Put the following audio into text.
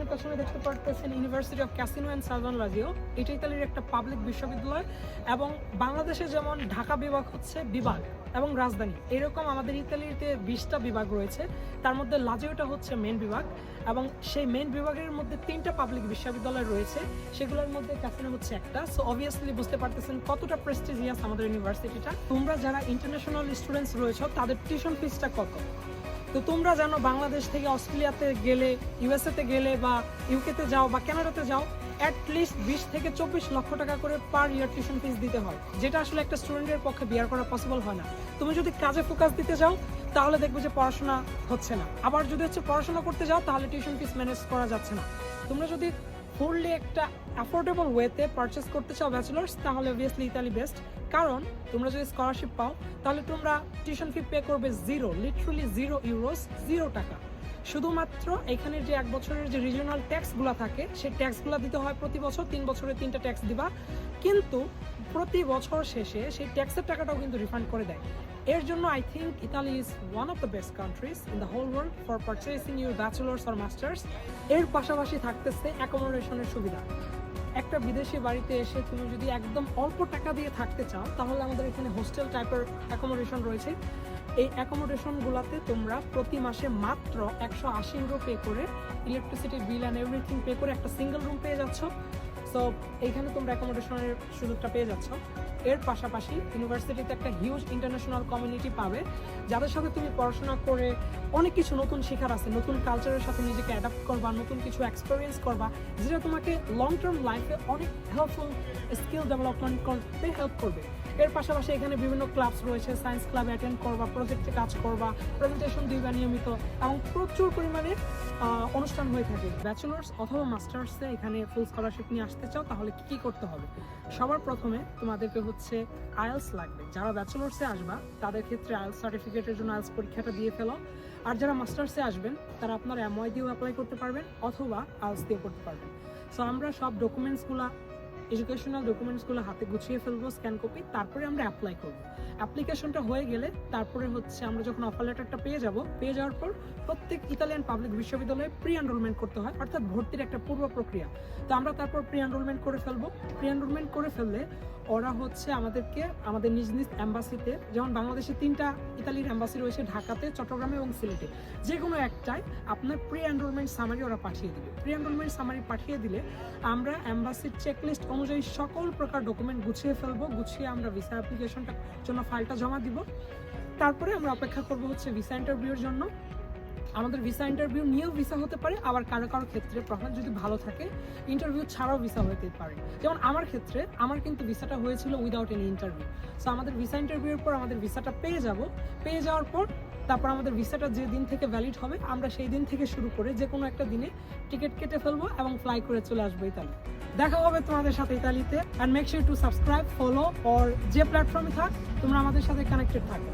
আমাদের পেছনে দেখতে পারতেছেন ইউনিভার্সিটি অফ ক্যাসিনো অ্যান্ড সালভানরাজিও। এটা ইতালির একটা পাবলিক বিশ্ববিদ্যালয় এবং বাংলাদেশে যেমন ঢাকা বিভাগ হচ্ছে বিভাগ এবং রাজধানী, এরকম আমাদের ইতালিতে 20টা বিভাগ রয়েছে। তার মধ্যে লাজিওটা হচ্ছে মেন বিভাগ এবং সেই মেন বিভাগের মধ্যে 3টা পাবলিক বিশ্ববিদ্যালয় রয়েছে, সেগুলোর মধ্যে ক্যাসিনো হচ্ছে একটা। সো অবভিয়াসলি বুঝতে পারতেছেন কতটা প্রেস্টিজিয়াস আমাদের ইউনিভার্সিটিটা। তোমরা যারা ইন্টারন্যাশনাল স্টুডেন্টস রয়েছে তাদের টিউশন ফিসটা কত? তো তোমরা জানো বাংলাদেশ থেকে অস্ট্রেলিয়াতে গেলে, ইউএসএতে গেলে বা ইউকেতে যাও বা কানাডাতে যাও, অ্যাটলিস্ট 20 থেকে 24 লক্ষ টাকা করে পার ইয়ার টিউশন ফিস দিতে হয়, যেটা আসলে একটা স্টুডেন্টের পক্ষে বিয়ার করা পসিবল হয় না। তুমি যদি কাজে ফোকাস দিতে যাও তাহলে দেখবে যে পড়াশোনা হচ্ছে না, আবার যদি হচ্ছে পড়াশোনা করতে যাও তাহলে টিউশন ফিস ম্যানেজ করা যাচ্ছে না। তোমরা যদি ফুললি একটা অ্যাফোর্ডেবল ওয়েতে পারচেস করতে চাও ব্যাচেলার্স, তাহলে অবভিয়াসলি ইতালি বেস্ট। কারণ তোমরা যদি স্কলারশিপ পাও তাহলে তোমরা টিউশন ফি পে করবে লিটারালি 0 ইউরোস, 0 টাকা। শুধুমাত্র এখানে যে 1 বছরের যে রিজিওনাল ট্যাক্সগুলো থাকে সেই ট্যাক্সগুলো দিতে হয় প্রতি বছর, 3 বছরে 3টা ট্যাক্স দিবা, কিন্তু প্রতি বছর শেষে সেই ট্যাক্সের টাকাটাও কিন্তু রিফান্ড করে দেয়। এর জন্য I think Italy is one of the best countries in the whole world for purchasing your bachelor's or master's. এর পাশাপাশি থাকতেছে অ্যাকোমোডেশনের সুবিধা। একটা বিদেশি বাড়িতে এসে তুমি যদি একদম অল্প টাকা দিয়ে থাকতে চাও তাহলে আমাদের এখানে হোস্টেল টাইপের অ্যাকোমোডেশন রয়েছে। এই অ্যাকোমোডেশনগুলোতে তোমরা প্রতি মাসে মাত্র 180 ইউরো পে করে electricity Bill and everything pay করে একটা সিঙ্গেল রুম পেয়ে যাচ্ছ। সো এইখানে তোমরা অ্যাকোমোডেশনের সুযোগটা পেয়ে যাচ্ছ। এর পাশাপাশি ইউনিভার্সিটিতে একটা হিউজ ইন্টারন্যাশনাল কমিউনিটি পাবে, যাদের সাথে তুমি পড়াশোনা করে অনেক কিছু নতুন শেখার আছে, নতুন কালচারের সাথে নিজেকে অ্যাডাপ্ট করবা, নতুন কিছু এক্সপিরিয়েন্স করবা, যেটা তোমাকে লং টার্ম লাইফে অনেক হেল্পফুল স্কিল ডেভেলপমেন্ট করতে হেল্প করবে। এর পাশাপাশি এখানে বিভিন্ন ক্লাবস রয়েছে, সায়েন্স ক্লাব অ্যাটেন্ড করবা, প্রজেক্টে কাজ করবা, প্রেজেন্টেশন দিবা নিয়মিত এবং প্রচুর পরিমাণে অনুষ্ঠান হয়ে থাকে। ব্যাচেলার্স অথবা মাস্টার্সে এখানে ফুল স্কলারশিপ নিয়ে আসতে চাও তাহলে কি করতে হবে? সবার প্রথমে তোমাদেরকে হচ্ছে আইএলস লাগবে। যারা ব্যাচেলার্সে আসবা তাদের ক্ষেত্রে আইএলস সার্টিফিকেটের জন্য আইএলস পরীক্ষাটা দিয়ে ফেলো। আর যারা মাস্টার্সে আসবেন তারা আপনার এমওয়াই দিয়েও অ্যাপ্লাই করতে পারবেন অথবা আইএলস দিয়েও করতে পারবেন। সো আমরা সব ডকুমেন্টসগুলো, এডুকেশনাল ডকুমেন্টসগুলো হাতে গুছিয়ে ফেলবো, স্ক্যান কপি, তারপরে আমরা অ্যাপ্লাই করবো। অ্যাপ্লিকেশনটা হয়ে গেলে তারপরে হচ্ছে আমরা যখন অফার লেটারটা পেয়ে যাওয়ার পর প্রত্যেক ইতালিয়ান পাবলিক বিশ্ববিদ্যালয়ে প্রি এনরোলমেন্ট করতে হয়, অর্থাৎ ভর্তির একটা পূর্ব প্রক্রিয়া। তো আমরা তারপর প্রি এনরোলমেন্ট করে ফেলবো। প্রি এনরোলমেন্ট করে ফেললে ওরা হচ্ছে আমাদেরকে আমাদের নিজ নিজ অ্যাম্বাসিতে, যেমন বাংলাদেশে 3টা ইতালির অ্যাম্বাসি রয়েছে, ঢাকাতে, চট্টগ্রামে এবং সিলেটে, যে কোনো একটাই আপনার প্রি এনরোলমেন্ট সামারি ওরা পাঠিয়ে দিবে। প্রি এনরোলমেন্ট সামারি পাঠিয়ে দিলে আমরা অ্যাম্বাসির চেকলিস্ট অনুযায়ী সকল প্রকার ডকুমেন্ট গুছিয়ে ফেলবো। গুছিয়ে আমরা ভিসা অ্যাপ্লিকেশনটার জন্য ফাইলটা জমা দিব। তারপরে আমরা অপেক্ষা করবো হচ্ছে ভিসা ইন্টারভিউর জন্য। আমাদের ভিসা ইন্টারভিউ নিয়েও ভিসা হতে পারে, আবার কারো কারো ক্ষেত্রে প্রফাইল যদি ভালো থাকে ইন্টারভিউ ছাড়াও ভিসা হতে পারে। যেমন আমার ক্ষেত্রে আমার কিন্তু ভিসাটা হয়েছিল উইদাউট এনি ইন্টারভিউ। সো আমাদের ভিসা ইন্টারভিউর পর আমাদের ভিসাটা পেয়ে যাওয়ার পর তারপর আমাদের ভিসাটা যে দিন থেকে ভ্যালিড হবে আমরা সেই দিন থেকে শুরু করে যে কোনো একটা দিনে টিকিট কেটে ফেলবো এবং ফ্লাই করে চলে আসবো ইতালি। দেখা হবে তোমাদের সাথে ইতালিতে। And make sure to subscribe, follow or যে প্ল্যাটফর্মে থাক তোমরা আমাদের সাথে কানেক্টেড থাকো।